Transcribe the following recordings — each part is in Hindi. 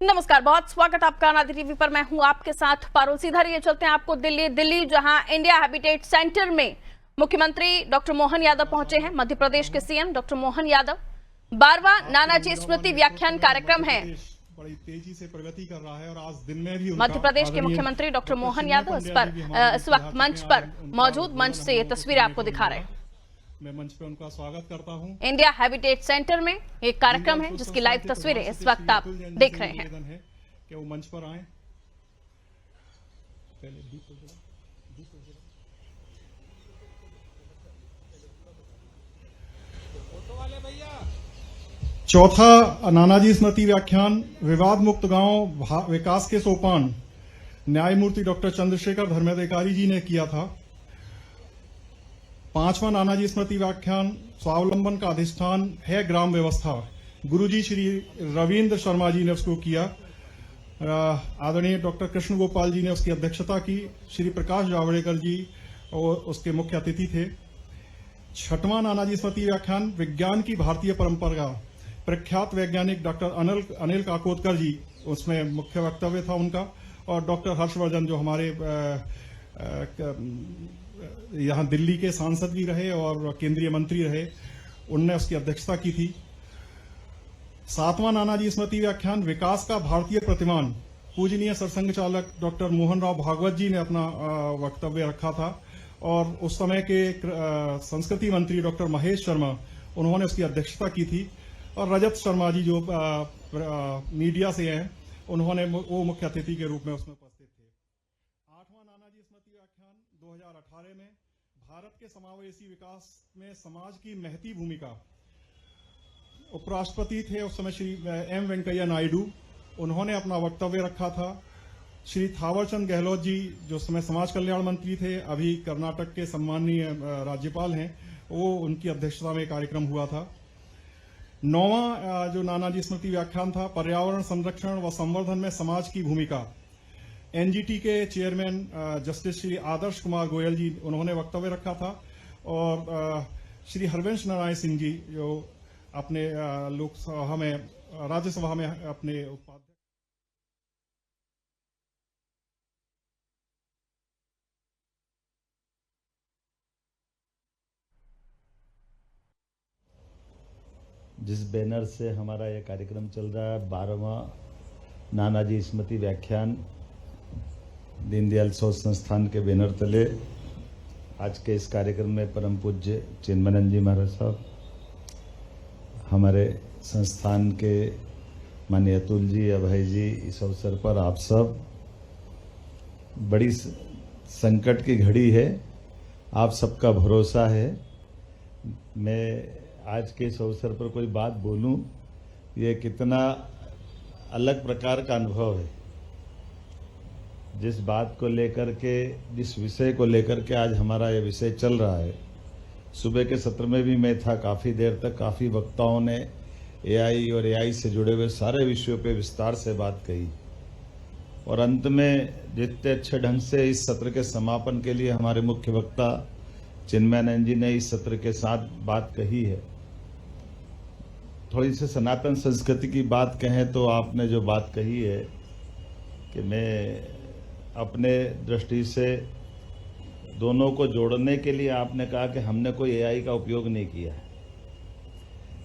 नमस्कार, बहुत स्वागत आपका अनादि टीवी पर। मैं हूं आपके साथ पारुल। सीधा ये चलते हैं आपको दिल्ली, जहां इंडिया हैबिटेट सेंटर में मुख्यमंत्री डॉक्टर मोहन यादव पहुंचे हैं। मध्य प्रदेश के सीएम डॉक्टर मोहन यादव 12वां नानाजी स्मृति व्याख्यान कार्यक्रम है। बड़ी तेजी से प्रगति कर रहा है और आज दिन में भी मध्य प्रदेश के मुख्यमंत्री डॉक्टर मोहन यादव इस वक्त मंच पर मौजूद, मंच से ये तस्वीरें आपको दिखा रहे हैं। मैं मंच पे उनका स्वागत करता हूं। इंडिया हैबिटेट सेंटर में एक कार्यक्रम है जिसकी लाइव तस्वीरें इस वक्त आप देख रहे हैं। कि वो मंच पर आए। चौथा नानाजी स्मृति व्याख्यान विवाद मुक्त गांव विकास के सोपान न्यायमूर्ति डॉक्टर चंद्रशेखर धर्माधिकारी जी ने किया था। 5वां नानाजी स्मृति व्याख्यान स्वावलंबन का अधिष्ठान है ग्राम व्यवस्था, गुरुजी श्री रविंद्र शर्मा जी ने उसको किया। आदरणीय डॉक्टर कृष्ण गोपाल जी ने उसकी अध्यक्षता की। श्री प्रकाश जावड़ेकर जी और उसके मुख्य अतिथि थे। 6वां नानाजी स्मृति व्याख्यान विज्ञान की भारतीय परंपरा, प्रख्यात वैज्ञानिक डॉक्टर अनिल काकोदकर जी, उसमें मुख्य वक्तव्य था उनका, और डॉक्टर हर्षवर्धन जो हमारे यहाँ दिल्ली के सांसद भी रहे और केंद्रीय मंत्री रहे, उनने उसकी अध्यक्षता की थी। 7वां नानाजी स्मृति व्याख्यान विकास का भारतीय प्रतिमान, पूजनीय सरसंघ चालक डॉक्टर मोहन राव भागवत जी ने अपना वक्तव्य रखा था, और उस समय के संस्कृति मंत्री डॉक्टर महेश शर्मा, उन्होंने उसकी अध्यक्षता की थी। और रजत शर्मा जी जो मीडिया से हैं, उन्होंने वो मुख्य अतिथि के रूप में उसमें उपस्थित थे। 8वां नानाजी स्मृति व्याख्यान 2018 में भारत के समावेशी विकास में समाज की महती भूमिका। उपराष्ट्रपति थे उस समय श्री एम वेंकैया नायडू, उन्होंने अपना वक्तव्य रखा था। श्री थावरचंद गहलोत जी जो उस समय समाज कल्याण मंत्री थे, अभी कर्नाटक के सम्माननीय राज्यपाल हैं, वो उनकी अध्यक्षता में कार्यक्रम हुआ था। 9वां जो नानाजी स्मृति व्याख्यान था पर्यावरण संरक्षण व संवर्धन में समाज की भूमिका। एनजीटी के चेयरमैन जस्टिस श्री आदर्श कुमार गोयल जी, उन्होंने वक्तव्य रखा था। और श्री हरवंश नारायण सिंह जी जो अपने लोकसभा में, राज्यसभा में अपने उपाध्यक्ष। जिस बैनर से हमारा यह कार्यक्रम चल रहा है, 12वां नानाजी स्मृति व्याख्यान दीनदयाल शोध संस्थान के बैनर तले, आज के इस कार्यक्रम में परम पूज्य चिन्मयानंद जी महाराज साहब, हमारे संस्थान के माननीय अतुल जी, अभय जी, इस अवसर पर आप सब, बड़ी संकट की घड़ी है, आप सबका भरोसा है। मैं आज के इस अवसर पर कोई बात बोलूं, ये कितना अलग प्रकार का अनुभव है। जिस बात को लेकर के, जिस विषय को लेकर के आज हमारा ये विषय चल रहा है, सुबह के सत्र में भी मैं था, काफ़ी देर तक काफ़ी वक्ताओं ने एआई और एआई से जुड़े हुए सारे विषयों पे विस्तार से बात कही, और अंत में जितने अच्छे ढंग से इस सत्र के समापन के लिए हमारे मुख्य वक्ता चिन्मयानंद जी ने इस सत्र के साथ बात कही है। थोड़ी सी सनातन संस्कृति की बात कहें तो आपने जो बात कही है कि मैं अपने दृष्टि से दोनों को जोड़ने के लिए, आपने कहा कि हमने कोई एआई का उपयोग नहीं किया है,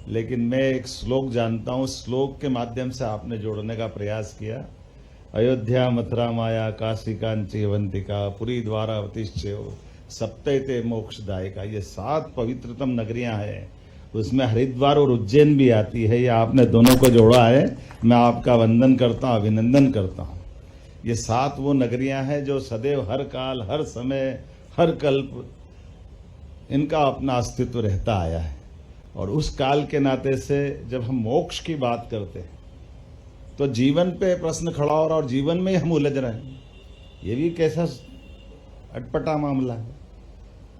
लेकिन मैं एक श्लोक जानता हूँ, श्लोक के माध्यम से आपने जोड़ने का प्रयास किया। अयोध्या मथुरा माया काशी कांची अवंतिका पुरी द्वारावतिश्चैव सप्तैते मोक्षदायिका, ये 7 पवित्रतम नगरियां हैं, उसमें हरिद्वार और उज्जैन भी आती है। ये आपने दोनों को जोड़ा है, मैं आपका वंदन करता हूँ, अभिनंदन करता हूँ। ये 7 वो नगरियां हैं जो सदैव, हर काल, हर समय, हर कल्प इनका अपना अस्तित्व रहता आया है। और उस काल के नाते से जब हम मोक्ष की बात करते हैं तो जीवन पे प्रश्न खड़ा हो रहा, और जीवन में हम उलझ रहे हैं। ये भी कैसा अटपटा मामला है।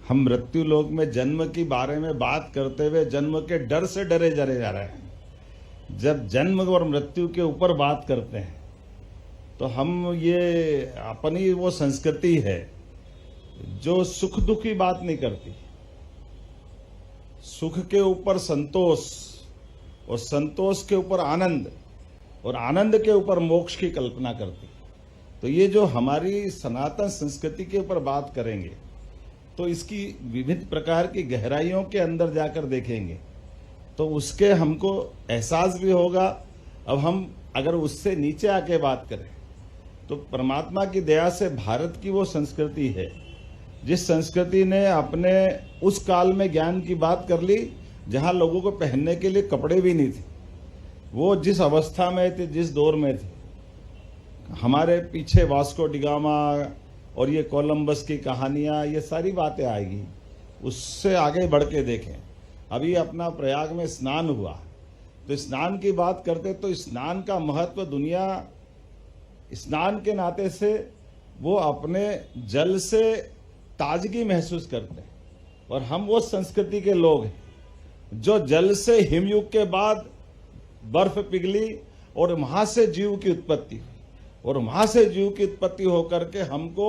हम मृत्यु लोक में जन्म के बारे में बात करते हुए जन्म के डर से डरे जरे जा रहे हैं। जब जन्म और मृत्यु के ऊपर बात करते हैं तो हम, ये अपनी वो संस्कृति है जो सुख दुख की बात नहीं करती। सुख के ऊपर संतोष और संतोष के ऊपर आनंद, और आनंद के ऊपर मोक्ष की कल्पना करती। तो ये जो हमारी सनातन संस्कृति के ऊपर बात करेंगे तो इसकी विभिन्न प्रकार की गहराइयों के अंदर जाकर देखेंगे तो उसके हमको एहसास भी होगा। अब हम अगर उससे नीचे आके बात करें तो परमात्मा की दया से भारत की वो संस्कृति है जिस संस्कृति ने अपने उस काल में ज्ञान की बात कर ली जहां लोगों को पहनने के लिए कपड़े भी नहीं थे। वो जिस अवस्था में थे, जिस दौर में थे, हमारे पीछे वास्को डिगामा और ये कोलंबस की कहानियां, ये सारी बातें आएगी। उससे आगे बढ़ के देखें, अभी अपना प्रयाग में स्नान हुआ तो स्नान की बात करते तो स्नान का महत्व दुनिया स्नान के नाते से वो अपने जल से ताजगी महसूस करते हैं। और हम वो संस्कृति के लोग हैं जो जल से हिमयुग के बाद बर्फ पिघली और वहां से जीव की उत्पत्ति हुई और वहां से जीव की उत्पत्ति होकर के हमको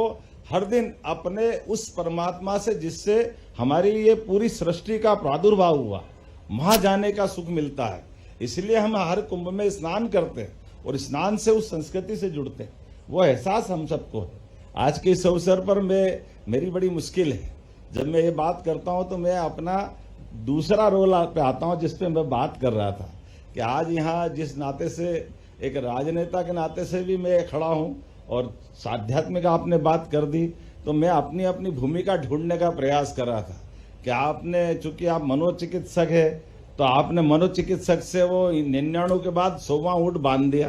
हर दिन अपने उस परमात्मा से जिससे हमारी ये पूरी सृष्टि का प्रादुर्भाव हुआ वहां जाने का सुख मिलता है। इसलिए हम हर कुंभ में स्नान करते हैं और स्नान से उस संस्कृति से जुड़ते हैं। वो एहसास हम सबको है। आज के इस अवसर पर मेरी बड़ी मुश्किल है, जब मैं ये बात करता हूं तो मैं अपना दूसरा रोल पे आता हूं जिस पे मैं बात कर रहा था कि आज यहाँ जिस नाते से एक राजनेता के नाते से भी मैं खड़ा हूं और आध्यात्मिक आपने बात कर दी तो मैं अपनी अपनी भूमिका ढूंढने का प्रयास कर रहा था कि आपने, चूंकि आप मनोचिकित्सक है तो आपने मनोचिकित्सक से वो 99 के बाद 100वां ऊँट बांध दिया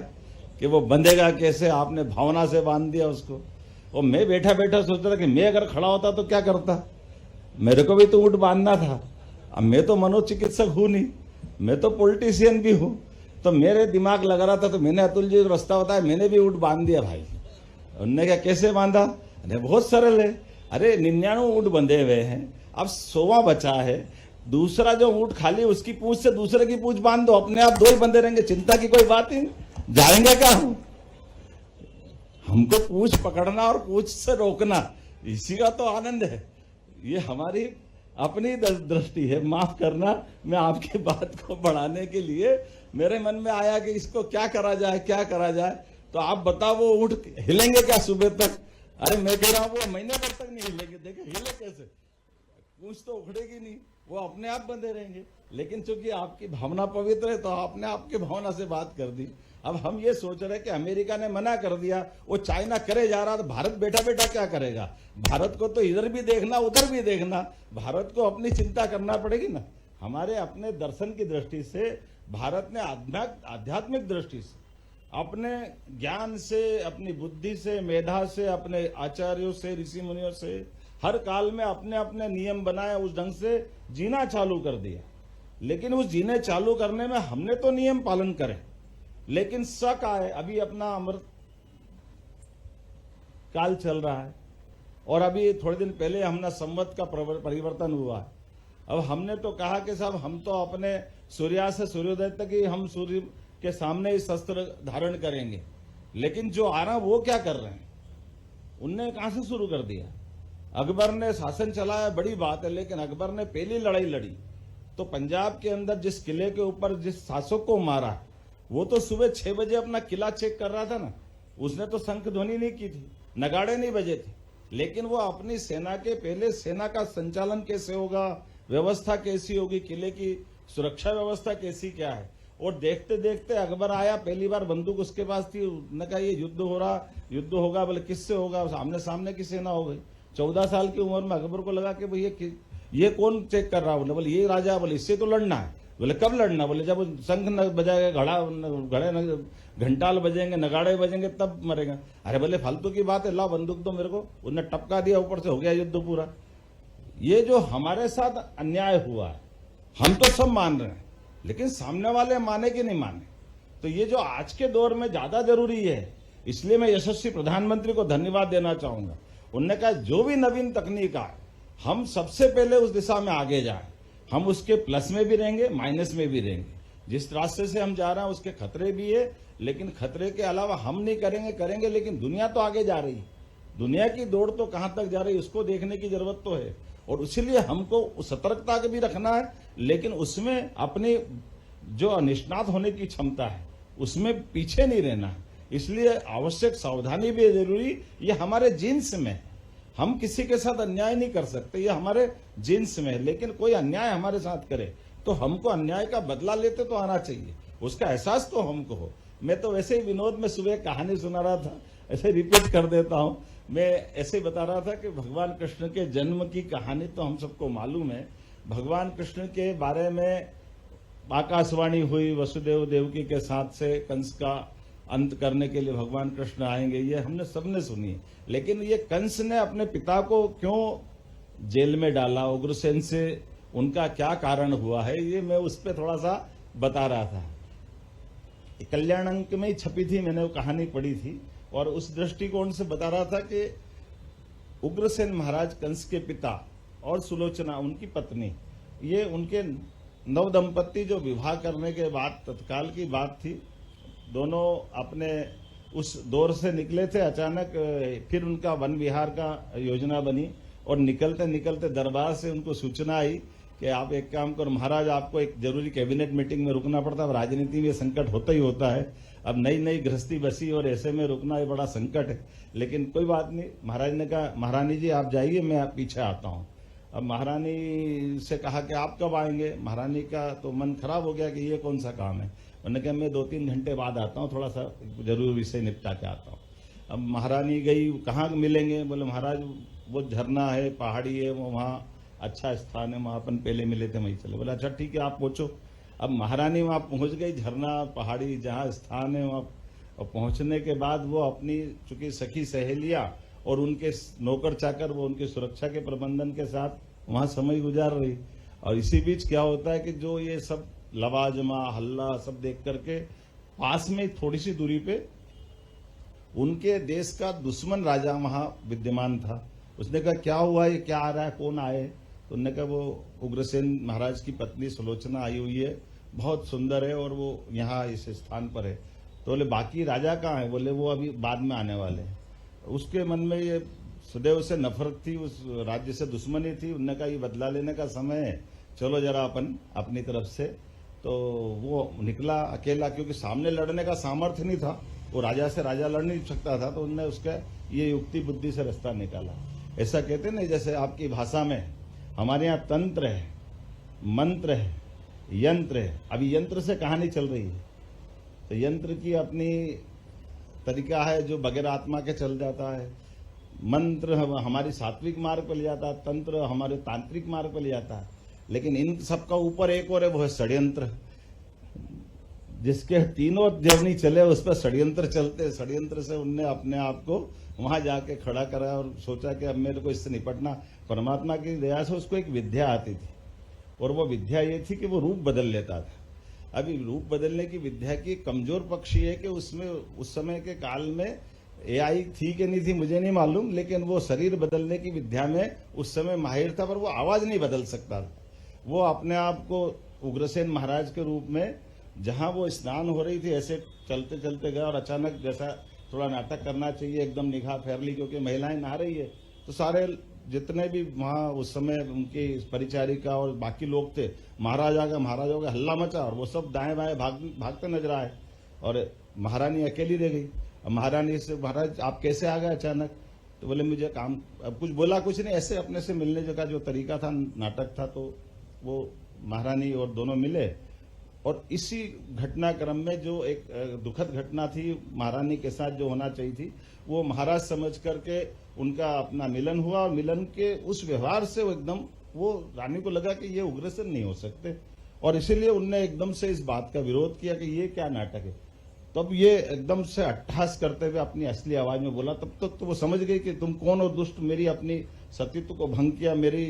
कि वो बंधेगा कैसे, आपने भावना से बांध दिया उसको। और मैं बैठा बैठा सोच रहा कि मैं अगर खड़ा होता तो क्या करता, मेरे को भी तो ऊँट बांधना था। अब मैं तो मनोचिकित्सक हूं नहीं, मैं तो पॉलिटिशियन भी हूं, तो मेरे दिमाग लगा रहा था तो मैंने अतुल जी रास्ता बताया, मैंने भी ऊँट बांध दिया भाई। उन्होंने क्या कैसे बांधा? अरे बहुत सरल है, अरे 99 ऊँट बंधे हुए हैं, अब 100वां बचा है, दूसरा जो ऊँट खाली उसकी पूंछ से दूसरे की पूंछ बांध दो, अपने आप 2 ही बंधे रहेंगे, चिंता की कोई बात ही नहीं। जाएंगे क्या हमको पूंछ पकड़ना और पूंछ से रोकना, इसी का तो आनंद है। ये हमारी अपनी दृष्टि है, माफ करना। मैं आपकी बात को बढ़ाने के लिए मेरे मन में आया कि इसको क्या करा जाए, क्या करा जाए। तो आप बताओ वो ऊँट हिलेंगे क्या सुबह तक? अरे मैं कह रहा हूं वो महीने भर तक नहीं हिलेंगे। देखे हिले कैसे, पूंछ तो उखड़ेगी नहीं, वो अपने आप बंधे रहेंगे। लेकिन चूंकि आपकी भावना पवित्र है तो आपने आपकी भावना से बात कर दी। अब हम ये सोच रहे हैं कि अमेरिका ने मना कर दिया, वो चाइना करे जा रहा, तो भारत बैठा बैठा क्या करेगा? भारत को तो इधर भी देखना उधर भी देखना, भारत को अपनी चिंता करना पड़ेगी ना। हमारे अपने दर्शन की दृष्टि से भारत ने आध्यात्मिक दृष्टि से, अपने ज्ञान से, अपनी बुद्धि से, मेधा से, अपने आचार्यों से, ऋषि मुनियों से हर काल में अपने अपने नियम बनाए, उस ढंग से जीना चालू कर दिया। लेकिन उस जीने चालू करने में हमने तो नियम पालन करे, लेकिन शक आए। अभी अपना अमृत काल चल रहा है और अभी थोड़े दिन पहले हमने संवत का परिवर्तन हुआ है। अब हमने तो कहा कि साहब हम तो अपने सूर्यास्त से सूर्योदय तक ही हम सूर्य के सामने ही शस्त्र धारण करेंगे, लेकिन जो आ रहा वो क्या कर रहे हैं? उनने कहां से शुरू कर दिया? अकबर ने शासन चलाया, बड़ी बात है, लेकिन अकबर ने पहली लड़ाई लड़ी तो पंजाब के अंदर जिस किले के ऊपर जिस शासक को मारा वो तो सुबह 6 बजे अपना किला चेक कर रहा था ना। उसने तो शंख ध्वनि नहीं की थी, नगाड़े नहीं बजे थे, लेकिन वो अपनी सेना के पहले सेना का संचालन कैसे होगा, व्यवस्था कैसी होगी, किले की सुरक्षा व्यवस्था कैसी क्या है। और देखते देखते अकबर आया, पहली बार बंदूक उसके पास थी, उसने कहा ये युद्ध हो रहा, युद्ध होगा, बोले किससे होगा? सामने सामने की सेना हो गई। 14 साल की उम्र में अकबर को लगा कि भाई ये कौन चेक कर रहा? बोले ये राजा, बोले इससे तो लड़ना है। बोले कब लड़ना? बोले जब शंख न बजाएगा, घड़े घंटाल बजेंगे, नगाड़े बजेंगे तब मरेगा। अरे बोले फालतू की बात है, ला बंदूक दो मेरे को। उन्होंने टपका दिया, ऊपर से हो गया युद्ध पूरा। ये जो हमारे साथ अन्याय हुआ है हम तो सब मान रहे हैं, लेकिन सामने वाले माने कि नहीं माने। तो ये जो आज के दौर में ज्यादा जरूरी है, इसलिए मैं यशस्वी प्रधानमंत्री को धन्यवाद देना चाहूंगा। उन्होंने कहा जो भी नवीन तकनीक आए हम सबसे पहले उस दिशा में आगे जाएं। हम उसके प्लस में भी रहेंगे, माइनस में भी रहेंगे। जिस रास्ते से हम जा रहे हैं उसके खतरे भी है, लेकिन खतरे के अलावा हम नहीं करेंगे, लेकिन दुनिया तो आगे जा रही है। दुनिया की दौड़ तो कहां तक जा रही है उसको देखने की जरूरत तो है, और इसीलिए हमको सतर्कता भी रखना है, लेकिन उसमें अपनी जो निष्णात होने की क्षमता है उसमें पीछे नहीं रहना। इसलिए आवश्यक सावधानी भी है जरूरी। ये हमारे जीन्स में, हम किसी के साथ अन्याय नहीं कर सकते, ये हमारे जीन्स में है। लेकिन कोई अन्याय हमारे साथ करे तो हमको अन्याय का बदला लेते तो आना चाहिए, उसका एहसास तो हमको हो। मैं तो वैसे ही विनोद में सुबह कहानी सुना रहा था, ऐसे रिपीट कर देता हूं। मैं ऐसे बता रहा था कि भगवान कृष्ण के जन्म की कहानी तो हम सबको मालूम है। भगवान कृष्ण के बारे में आकाशवाणी हुई, वसुदेव देवकी के साथ से कंस का अंत करने के लिए भगवान कृष्ण आएंगे, ये हमने सबने सुनी है। लेकिन ये कंस ने अपने पिता को क्यों जेल में डाला, उग्रसेन से उनका क्या कारण हुआ है, ये मैं उस पर थोड़ा सा बता रहा था। कल्याण अंक में ही छपी थी, मैंने वो कहानी पढ़ी थी और उस दृष्टिकोण से बता रहा था कि उग्रसेन महाराज कंस के पिता और सुलोचना उनकी पत्नी, ये उनके नव दंपत्ति जो विवाह करने के बाद तत्काल की बात थी। दोनों अपने उस दौर से निकले थे, अचानक फिर उनका वन विहार का योजना बनी और निकलते निकलते दरबार से उनको सूचना आई कि आप एक काम करो महाराज, आपको एक जरूरी कैबिनेट मीटिंग में रुकना पड़ता है। राजनीति में संकट होता ही होता है, अब नई नई गृहस्थी बसी और ऐसे में रुकना ये बड़ा संकट है। लेकिन कोई बात नहीं, महाराज ने कहा महारानी जी आप जाइए, मैं पीछे आता हूँ। अब महारानी से कहा कि आप कब आएंगे। महारानी का तो मन खराब हो गया कि ये कौन सा काम है। उन्होंने कहा मैं 2-3 घंटे बाद आता हूँ, थोड़ा सा जरूरी विषय निपटा के आता हूँ। अब महारानी गई, कहाँ मिलेंगे, बोले महाराज वो झरना है, पहाड़ी है, वो वहाँ अच्छा स्थान है, वहाँ अपन पहले मिले थे वहीं चले। बोला अच्छा ठीक है आप पहुँचो। अब महारानी वहाँ पहुँच गई, झरना पहाड़ी जहाँ स्थान है वहाँ पहुँचने के बाद वो अपनी चूंकि सखी सहेलियाँ और उनके नौकर चाकर वो उनकी सुरक्षा के प्रबंधन के साथ वहाँ समय गुजार रही। और इसी बीच क्या होता है कि जो ये सब लवाजमा हल्ला सब देख करके पास में थोड़ी सी दूरी पे उनके देश का दुश्मन राजा वहाँ विद्यमान था। उसने कहा क्या हुआ, ये क्या आ रहा है, कौन आए। तो उन्होंने कहा वो उग्रसेन महाराज की पत्नी सुलोचना आई हुई है, बहुत सुंदर है और वो यहाँ इस स्थान पर है। तो बोले बाकी राजा कहाँ है। बोले वो अभी बाद में आने वाले हैं। उसके मन में ये सदैव से नफरत थी, उस राज्य से दुश्मनी थी। उन्होंने कहा ये बदला लेने का समय है, चलो जरा अपन अपनी तरफ से। तो वो निकला अकेला, क्योंकि सामने लड़ने का सामर्थ्य नहीं था, वो राजा से राजा लड़ नहीं सकता था। तो उन्होंने उसका ये युक्ति बुद्धि से रास्ता निकाला। ऐसा कहते हैं ना, जैसे आपकी भाषा में हमारे यहाँ तंत्र है, मंत्र है, यंत्र है। अभी यंत्र से कहानी चल रही है, तो यंत्र की अपनी तरीका है जो बगैर आत्मा के चल जाता है। मंत्र हमारी सात्विक मार्ग पर ले जाता है, तंत्र हमारे तांत्रिक मार्ग पर ले जाता है। लेकिन इन सबका ऊपर एक और है, वो है षड्यंत्र। जिसके तीनों जर्नी चले उस पर षड्यंत्र चलते। षड्यंत्र से उनने अपने आप को वहां जाके खड़ा करा और सोचा कि अब मेरे को इससे निपटना। परमात्मा की दया से उसको एक विद्या आती थी और वो विद्या ये थी कि वो रूप बदल लेता था। अभी रूप बदलने की विद्या की कमजोर पक्ष ये कि उसमें उस समय के काल में एआई थी कि नहीं थी मुझे नहीं मालूम, लेकिन वो शरीर बदलने की विद्या में उस समय माहिर था, पर वो आवाज नहीं बदल सकता था। वो अपने आप को उग्रसेन महाराज के रूप में जहां वो स्नान हो रही थी ऐसे चलते चलते गया और अचानक जैसा थोड़ा नाटक करना चाहिए एकदम निगाह फेर ली, क्योंकि महिलाएं नहा रही है। तो सारे जितने भी वहां उस समय उनकी परिचारिका और बाकी लोग थे, महाराजा का हल्ला मचा और वो सब दाएं बाएं भागते नजर आए और महारानी अकेली रह गई। अब महारानी से महाराज आप कैसे आ गए अचानक। तो बोले मुझे काम, अब कुछ बोला कुछ नहीं, ऐसे अपने से मिलने का जो तरीका था नाटक था। तो वो महारानी और दोनों मिले और इसी घटनाक्रम में जो एक दुखद घटना थी महारानी के साथ जो होना चाहिए थी, वो महाराज समझ करके उनका अपना मिलन हुआ। और मिलन के उस व्यवहार से वो एकदम, वो रानी को लगा कि ये उग्रसेन नहीं हो सकते और इसीलिए उनने एकदम से इस बात का विरोध किया कि ये क्या नाटक है। तब ये एकदम से अट्टहास करते हुए अपनी असली आवाज में बोला। तब तक तो वो समझ गई कि तुम कौन हो दुष्ट, मेरी अपनी सतीत्व को भंग किया, मेरी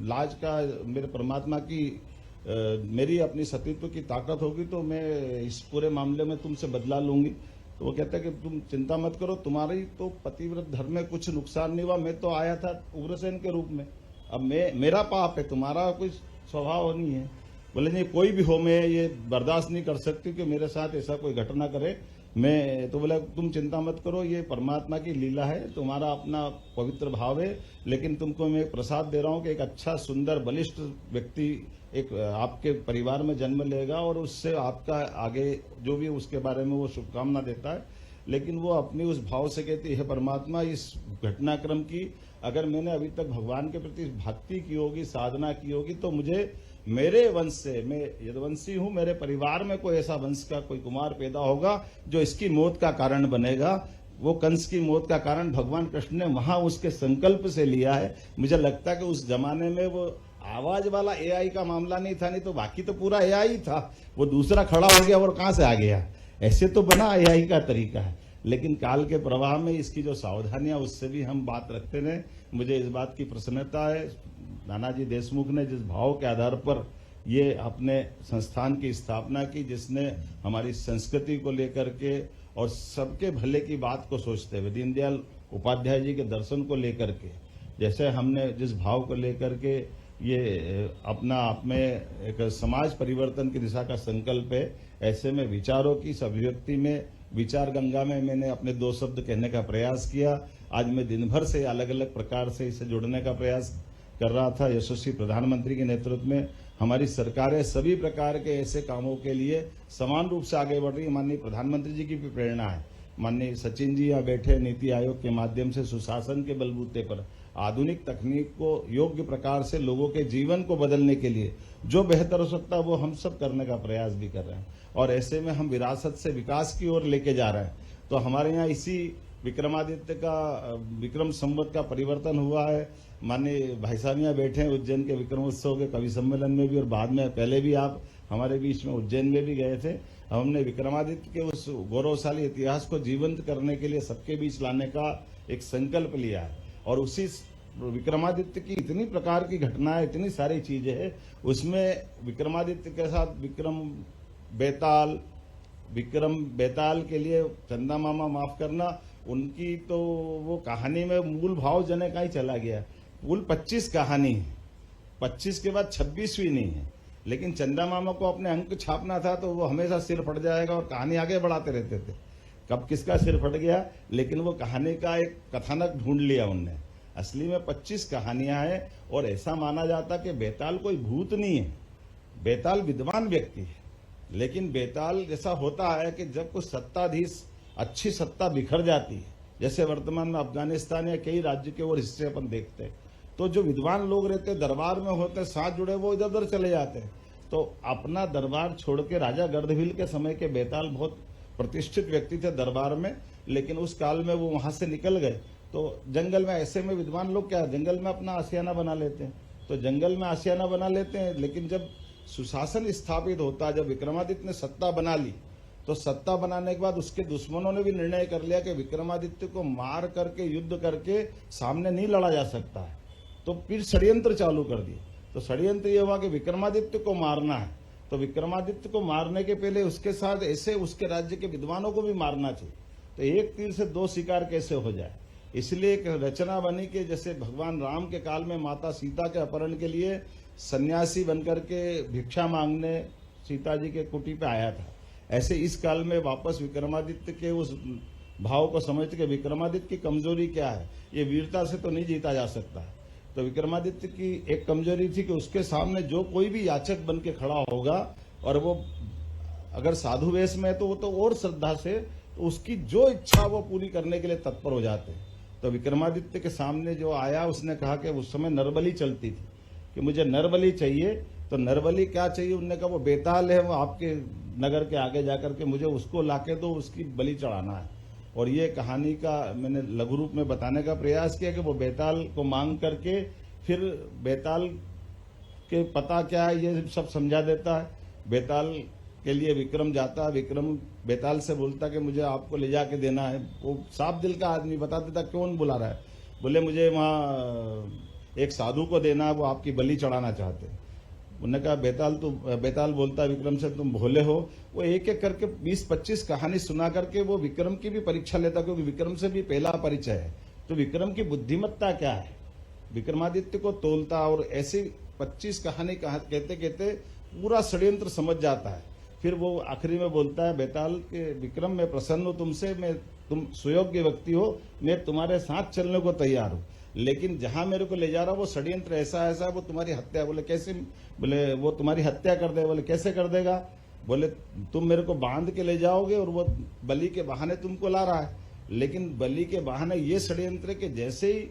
लाज का, मेरे परमात्मा की मेरी अपनी सतीत्व की ताकत होगी तो मैं इस पूरे मामले में तुमसे बदला लूंगी। तो वो कहता है कि तुम चिंता मत करो, तुम्हारी तो पतिव्रत धर्म में कुछ नुकसान नहीं हुआ, मैं तो आया था उग्रसेन के रूप में, अब मेरा पाप है, तुम्हारा कोई स्वभाव नहीं है। बोले नहीं कोई भी हो, मैं ये बर्दाश्त नहीं कर सकती कि मेरे साथ ऐसा कोई घटना करे। मैं तो बोला तुम चिंता मत करो, ये परमात्मा की लीला है, तुम्हारा अपना पवित्र भाव है, लेकिन तुमको मैं प्रसाद दे रहा हूं कि एक अच्छा सुंदर बलिष्ठ व्यक्ति एक आपके परिवार में जन्म लेगा और उससे आपका आगे जो भी उसके बारे में वो शुभकामना देता है। लेकिन वो अपनी उस भाव से कहती है, परमात्मा इस घटनाक्रम की अगर मैंने अभी तक भगवान के प्रति भक्ति की होगी, साधना की होगी, तो मुझे मेरे वंश से, मैं यदुवंशी हूं, मेरे परिवार में कोई ऐसा वंश का कोई कुमार पैदा होगा जो इसकी मौत का कारण बनेगा। वो कंस की मौत का कारण भगवान कृष्ण ने वहां उसके संकल्प से लिया है। मुझे लगता है कि उस जमाने में वो आवाज वाला एआई का मामला नहीं था, नहीं तो बाकी तो पूरा एआई था, वो दूसरा खड़ा हो गया और कहां से आ गया, ऐसे तो बना एआई का तरीका है। लेकिन काल के प्रवाह में इसकी जो सावधानियां, उससे भी हम बात रखते रहे। मुझे इस बात की प्रसन्नता है, नानाजी देशमुख ने जिस भाव के आधार पर ये अपने संस्थान की स्थापना की, जिसने हमारी संस्कृति को लेकर के और सबके भले की बात को सोचते हुए, दीनदयाल उपाध्याय जी के दर्शन को लेकर के, जैसे हमने जिस भाव को लेकर के ये अपना आप में एक समाज परिवर्तन की दिशा का संकल्प है, ऐसे में विचारों की अभिव्यक्ति में, विचार गंगा में मैंने अपने 2 शब्द कहने का प्रयास किया। आज मैं दिन भर से अलग अलग प्रकार से इसे जोड़ने का प्रयास कर रहा था। यशस्वी प्रधानमंत्री के नेतृत्व में हमारी सरकारें सभी प्रकार के ऐसे कामों के लिए समान रूप से आगे बढ़ रही है। माननीय प्रधानमंत्री जी की भी प्रेरणा है। माननीय सचिन जी यहाँ बैठे, नीति आयोग के माध्यम से सुशासन के बलबूते पर आधुनिक तकनीक को योग्य प्रकार से लोगों के जीवन को बदलने के लिए जो बेहतर हो सकता है वो हम सब करने का प्रयास भी कर रहे हैं। और ऐसे में हम विरासत से विकास की ओर लेके जा रहे हैं। तो हमारे यहाँ इसी विक्रमादित्य का विक्रम संवत का परिवर्तन हुआ है। माननीय भाई साहब यहाँ बैठे हैं, उज्जैन के विक्रमोत्सव के कवि सम्मेलन में भी, और बाद में पहले भी आप हमारे बीच में उज्जैन में भी गए थे। हमने विक्रमादित्य के उस गौरवशाली इतिहास को जीवंत करने के लिए सबके बीच लाने का एक संकल्प लिया है। और उसी विक्रमादित्य की इतनी प्रकार की घटनाएं, इतनी सारी चीजें हैं, उसमें विक्रमादित्य के साथ विक्रम बेताल के लिए चंदा मामा, माफ करना, उनकी तो वो कहानी में मूल भाव जने का ही चला गया। कुल 25 कहानी है, 25 के बाद 26वीं नहीं है, लेकिन चंदा मामा को अपने अंक छापना था तो वो हमेशा सिर फट जाएगा और कहानी आगे बढ़ाते रहते थे। कब किसका सिर फट गया, लेकिन वो कहानी का एक कथानक ढूंढ लिया उनने। असली में 25 कहानियां हैं। और ऐसा माना जाता कि बेताल कोई भूत नहीं है, बेताल विद्वान व्यक्ति है। लेकिन बेताल जैसा होता है कि जब कुछ सत्ताधीश अच्छी सत्ता बिखर जाती है, जैसे वर्तमान में अफगानिस्तान या कई राज्य के और हिस्से अपन देखते हैं, तो जो विद्वान लोग रहते दरबार में होते, साथ जुड़े, वो इधर उधर चले जाते हैं। तो अपना दरबार छोड़ के राजा गर्दभील के समय के बेताल बहुत प्रतिष्ठित व्यक्ति थे दरबार में, लेकिन उस काल में वो वहां से निकल गए। तो जंगल में, ऐसे में विद्वान लोग क्या जंगल में अपना आशियाना बना लेते हैं, तो जंगल में आशियाना बना लेते हैं। लेकिन जब सुशासन स्थापित होता, जब विक्रमादित्य ने सत्ता बना ली, तो सत्ता बनाने के बाद उसके दुश्मनों ने भी निर्णय कर लिया कि विक्रमादित्य को मार करके, युद्ध करके सामने नहीं लड़ा जा सकता है। तो फिर षड्यंत्र चालू कर दिए। तो षड्यंत्र ये हुआ कि विक्रमादित्य को मारना है, तो विक्रमादित्य को मारने के पहले उसके साथ ऐसे उसके राज्य के विद्वानों को भी मारना चाहिए। तो एक तीर से 2 शिकार कैसे हो जाए, इसलिए एक रचना बनी कि जैसे भगवान राम के काल में माता सीता के अपहरण के लिए सन्यासी बनकर के भिक्षा मांगने सीता जी के कुटी पे आया था, ऐसे इस काल में वापस विक्रमादित्य के उस भाव को समझते कि विक्रमादित्य की कमजोरी क्या है, ये वीरता से तो नहीं जीता जा सकता है। तो विक्रमादित्य की एक कमजोरी थी कि उसके सामने जो कोई भी याचक बन के खड़ा होगा, और वो अगर साधु वेश में है तो वो तो और श्रद्धा से, तो उसकी जो इच्छा वो पूरी करने के लिए तत्पर हो जाते हैं। तो विक्रमादित्य के सामने जो आया, उसने कहा कि उस समय नरबली चलती थी कि मुझे नरबली चाहिए। तो नरबली क्या चाहिए, उन्होंने कहा वो बेताल है, वो आपके नगर के आगे जाकर के मुझे उसको लाके दो, उसकी बलि चढ़ाना है। और ये कहानी का मैंने लघु रूप में बताने का प्रयास किया कि वो बेताल को मांग करके फिर बेताल के पता क्या है ये सब समझा देता है। बेताल के लिए विक्रम जाता, विक्रम बेताल से बोलता कि मुझे आपको ले जाके देना है। वो साफ दिल का आदमी बता देता क्यों बुला रहा है, बोले मुझे वहाँ एक साधु को देना है, वो आपकी बलि चढ़ाना चाहते हैं। उन्होंने कहा बेताल बोलता विक्रम से तुम भोले हो। वो एक एक करके 20-25 कहानी सुना करके वो विक्रम की भी परीक्षा लेता, क्योंकि विक्रम से भी पहला परिचय है। तो विक्रम की बुद्धिमत्ता क्या है, विक्रमादित्य को तोलता, और ऐसी 25 कहानी कहते कहते पूरा षड्यंत्र समझ जाता है। फिर वो आखिरी में बोलता है बेताल के विक्रम मैं प्रसन्न हूं तुमसे, तुम सुयोग्य व्यक्ति हो, मैं तुम्हारे साथ चलने को तैयार हूं, लेकिन जहां मेरे को ले जा रहा वो षड्यंत्र ऐसा ऐसा, वो तुम्हारी हत्या। बोले कैसे? बोले वो तुम्हारी हत्या कर दे। बोले कैसे कर देगा? बोले तुम मेरे को बांध के ले जाओगे और वो बलि के बहाने तुमको ला रहा है, लेकिन बलि के बहाने ये षड्यंत्र के जैसे ही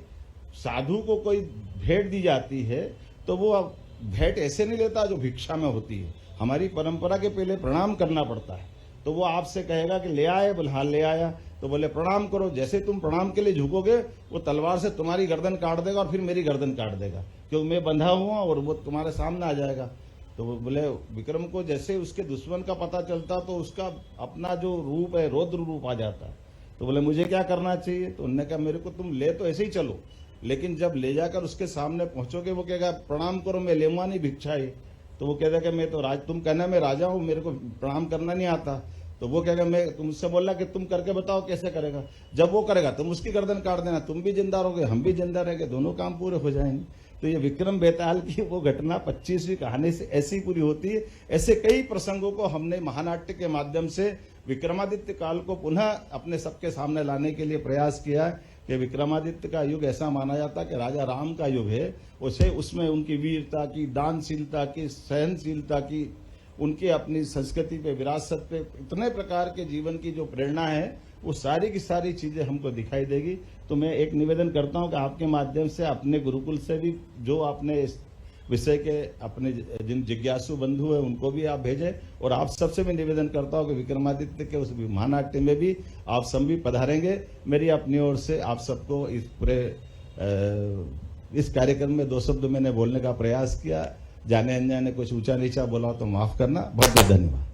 साधु को कोई भेंट दी जाती है तो वो भेंट ऐसे नहीं लेता जो भिक्षा में होती है। हमारी परंपरा के पहले प्रणाम करना पड़ता है। तो वो आपसे कहेगा कि ले आए? बोले हाँ ले आया। तो बोले प्रणाम करो। जैसे तुम प्रणाम के लिए झुकोगे वो तलवार से तुम्हारी गर्दन काट देगा और फिर मेरी गर्दन काट देगा, क्योंकि मैं बंधा हुआ और वो तुम्हारे सामने आ जाएगा। तो वो बोले विक्रम को जैसे उसके दुश्मन का पता चलता तो उसका अपना जो रूप है रौद्र रूप आ जाता है। तो बोले मुझे क्या करना चाहिए? तो उन्होंने कहा मेरे को तुम ले तो ऐसे ही चलो, लेकिन जब ले जाकर उसके सामने पहुंचोगे वो कहेगा प्रणाम करो, मैं लेऊंगा नहीं भिक्षा है। तो वो कहेगा कि मैं तो तुम कहना मैं राजा हूं, मेरे को प्रणाम करना नहीं आता। तो वो कहेगा मैं तुमसे बोला कि तुम करके बताओ कैसे करेगा। जब वो करेगा तुम उसकी गर्दन काट देना, तुम भी जिंदा रहोगे हम भी जिंदा रहेंगे, दोनों काम पूरे हो जाएंगे। तो ये विक्रम बेताल की वो घटना 25वीं कहानी से ऐसी पूरी होती है। ऐसे कई प्रसंगों को हमने महानाट्य के माध्यम से विक्रमादित्य काल को पुनः अपने सबके सामने लाने के लिए प्रयास किया है कि विक्रमादित्य का युग ऐसा माना जाता है कि राजा राम का युग है। उसे उसमें उनकी वीरता की, दानशीलता की, सहनशीलता की, उनकी अपनी संस्कृति पे, विरासत पे, इतने प्रकार के जीवन की जो प्रेरणा है वो सारी की सारी चीजें हमको दिखाई देगी। तो मैं एक निवेदन करता हूं कि आपके माध्यम से अपने गुरुकुल से भी जो आपने इस विषय के अपने जिन जिज्ञासु बंधु हैं उनको भी आप भेजें, और आप सबसे मैं निवेदन करता हूं कि विक्रमादित्य के उस महानाट्य में भी आप सब भी पधारेंगे। मेरी अपनी ओर से आप सबको इस पूरे इस कार्यक्रम में 2 शब्द मैंने बोलने का प्रयास किया, जाने अनजाने कुछ ऊंचा नीचा बोला तो माफ करना। बहुत बहुत धन्यवाद।